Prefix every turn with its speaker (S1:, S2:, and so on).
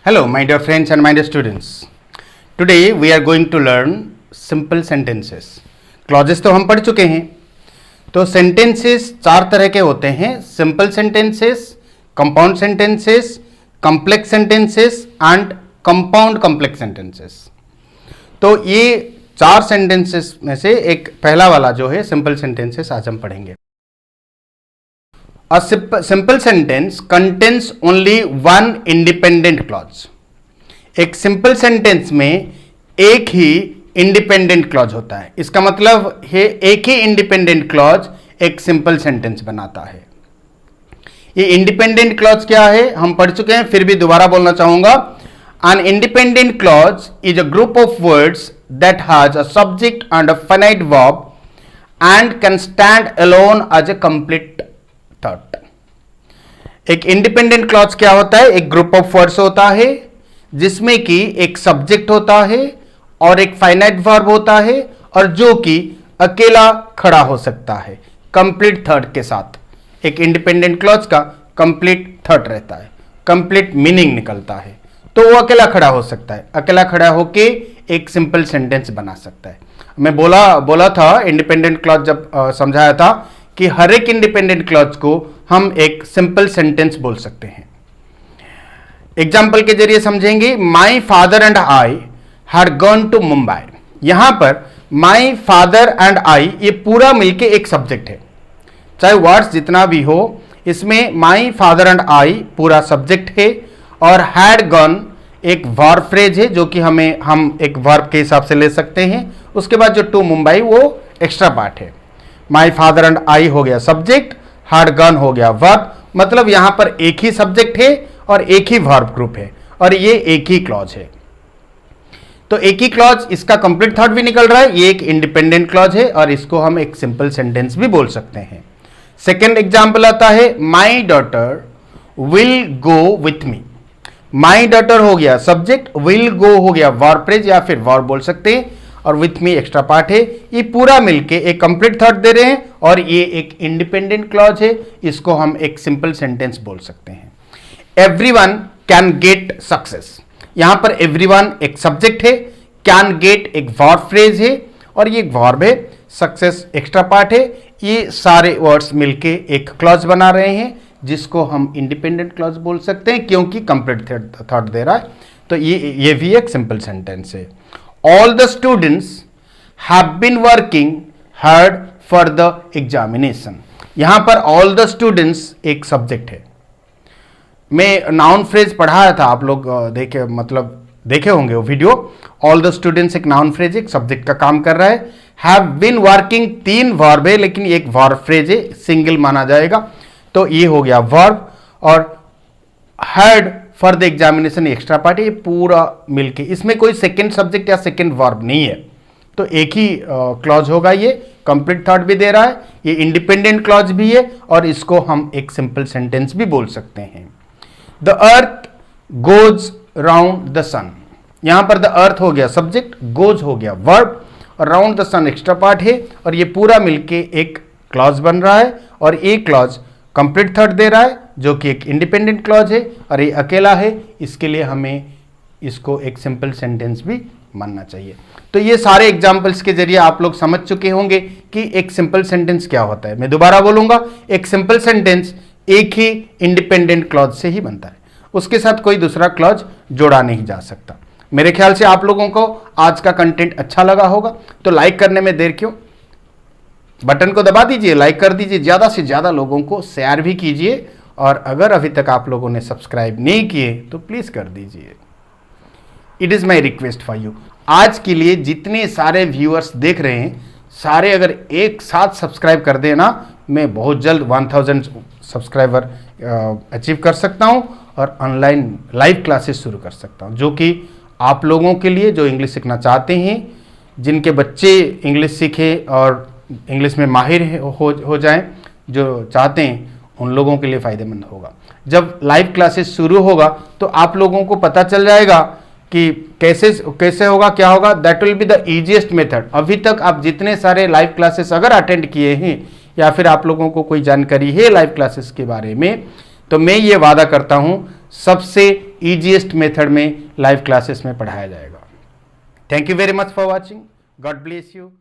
S1: Hello, my dear friends and my dear students. Today we are going to learn simple sentences. Clauses तो हम पढ़ चुके हैं. तो sentences चार तरह के होते हैं: simple sentences, compound sentences, complex sentences and compound complex sentences. तो ये चार sentences में से एक पहला वाला जो है simple sentences आज हम पढ़ेंगे. A simple sentence contains only one independent clause. एक simple sentence में एक ही independent clause होता है. इसका मतलब है एक ही independent clause एक simple sentence बनाता है. ये independent clause क्या है हम पढ़ चुके हैं, फिर भी दोबारा बोलना चाहूंगा. An independent clause is a group of words that has a subject and a finite verb and can stand alone as a complete thought. एक इंडिपेंडेंट क्लॉज क्या होता है? एक ग्रुप ऑफ वर्ड्स होता है जिसमें कि एक सब्जेक्ट होता है और एक फाइनाइट वर्ब होता है और जो कि अकेला खड़ा हो सकता है कंप्लीट थॉट के साथ. एक इंडिपेंडेंट क्लॉज का कंप्लीट थॉट रहता है, कंप्लीट मीनिंग निकलता है, तो वो अकेला खड़ा हो सकता है. अकेला खड़ा होके एक सिंपल सेंटेंस बना सकता है. मैं बोला था इंडिपेंडेंट क्लॉज जब समझाया था कि हर एक इंडिपेंडेंट क्लॉज को हम एक सिंपल सेंटेंस बोल सकते हैं. एग्जाम्पल के जरिए समझेंगे. My father and I had gone to Mumbai. यहां पर माई फादर एंड आई ये पूरा मिलके एक सब्जेक्ट है, चाहे वर्ड्स जितना भी हो. इसमें माई फादर एंड आई पूरा सब्जेक्ट है और हैड गॉन एक वर्ब फ्रेज है जो कि हम एक वर्ब के हिसाब से ले सकते हैं. उसके बाद जो टू मुंबई वो एक्स्ट्रा पार्ट है. माई फादर एंड आई हो गया सब्जेक्ट, हैड गॉन हो गया वर्ब. मतलब यहां पर एक ही सब्जेक्ट है और एक ही वर्ब ग्रुप है और ये एक ही क्लॉज है. तो एक ही क्लॉज, इसका कंप्लीट थॉट भी निकल रहा है. ये एक इंडिपेंडेंट क्लॉज है और इसको हम एक सिंपल सेंटेंस भी बोल सकते हैं. सेकेंड एग्जाम्पल आता है my daughter will go with me. My daughter हो गया सब्जेक्ट, विल गो हो गया वर्ब फ्रेज या फिर वर्ब बोल सकते हैं और विथ मी एक्स्ट्रा पार्ट है. ये पूरा मिलके एक कंप्लीट थॉट दे रहे हैं और ये एक इंडिपेंडेंट क्लॉज है. इसको हम एक सिंपल सेंटेंस बोल सकते हैं. Everyone can get success. यहां पर एवरीवन एक सब्जेक्ट है, कैन गेट एक वर्ब फ्रेज है और ये एक वर्ब है, सक्सेस एक्स्ट्रा पार्ट है. ये सारे वर्ड्स मिलके एक क्लॉज बना रहे हैं जिसको हम इंडिपेंडेंट क्लॉज बोल सकते हैं क्योंकि कंप्लीट थॉट दे रहा है. तो ये भी एक सिंपल सेंटेंस है. All the students have been working hard for the examination. यहां पर all the students एक सब्जेक्ट है. मैं नाउन फ्रेज पढ़ाया था, आप लोग देखे होंगे वो वीडियो. All the students एक नाउन फ्रेज एक सब्जेक्ट का काम कर रहा है. Have been working तीन वर्ब है लेकिन एक वर्ब फ्रेज है, सिंगल माना जाएगा. तो ये हो गया वर्ब और had for the examination extra part है. ये पूरा मिलके, इसमें कोई सेकंड सब्जेक्ट या सेकंड वर्ब नहीं है, तो एक ही क्लॉज होगा. ये कंप्लीट थॉट भी दे रहा है, ये इंडिपेंडेंट क्लॉज भी है और इसको हम एक सिंपल सेंटेंस भी बोल सकते हैं. The earth goes round the sun. यहां पर द अर्थ हो गया सब्जेक्ट, गोज हो गया वर्ब और round the sun extra part है और ये पूरा मिलके एक क्लॉज बन रहा है और ये क्लॉज कंप्लीट थॉट दे रहा है जो कि एक इंडिपेंडेंट क्लॉज है और ये अकेला है. इसके लिए हमें इसको एक सिंपल सेंटेंस भी मानना चाहिए. तो ये सारे एग्जाम्पल्स के जरिए आप लोग समझ चुके होंगे कि एक सिंपल सेंटेंस क्या होता है. मैं दोबारा बोलूंगा, एक सिंपल सेंटेंस एक ही इंडिपेंडेंट क्लॉज से ही बनता है, उसके साथ कोई दूसरा क्लॉज जोड़ा नहीं जा सकता. मेरे ख्याल से आप लोगों को आज का कंटेंट अच्छा लगा होगा, तो लाइक करने में देर क्यों, बटन को दबा दीजिए, लाइक कर दीजिए, ज़्यादा से ज़्यादा लोगों को शेयर भी कीजिए और अगर अभी तक आप लोगों ने सब्सक्राइब नहीं किए तो प्लीज़ कर दीजिए. It is my request for you. आज के लिए जितने सारे व्यूअर्स देख रहे हैं सारे अगर एक साथ सब्सक्राइब कर देना, मैं बहुत जल्द 1000 सब्सक्राइबर अचीव कर सकता हूं और ऑनलाइन लाइव क्लासेस शुरू कर सकता हूं जो कि आप लोगों के लिए जो इंग्लिश सीखना चाहते हैं, जिनके बच्चे इंग्लिश सीखें और इंग्लिश में माहिर हो जाएं, जो चाहते हैं उन लोगों के लिए फ़ायदेमंद होगा. जब लाइव क्लासेस शुरू होगा तो आप लोगों को पता चल जाएगा कि कैसे होगा, क्या होगा. That will be the easiest method. अभी तक आप जितने सारे लाइव क्लासेस अगर अटेंड किए हैं या फिर आप लोगों को कोई जानकारी है लाइव क्लासेस के बारे में, तो मैं ये वादा करता हूँ सबसे ईजीएस्ट मेथड में लाइव क्लासेस में पढ़ाया जाएगा। Thank you very much for watching. God bless you.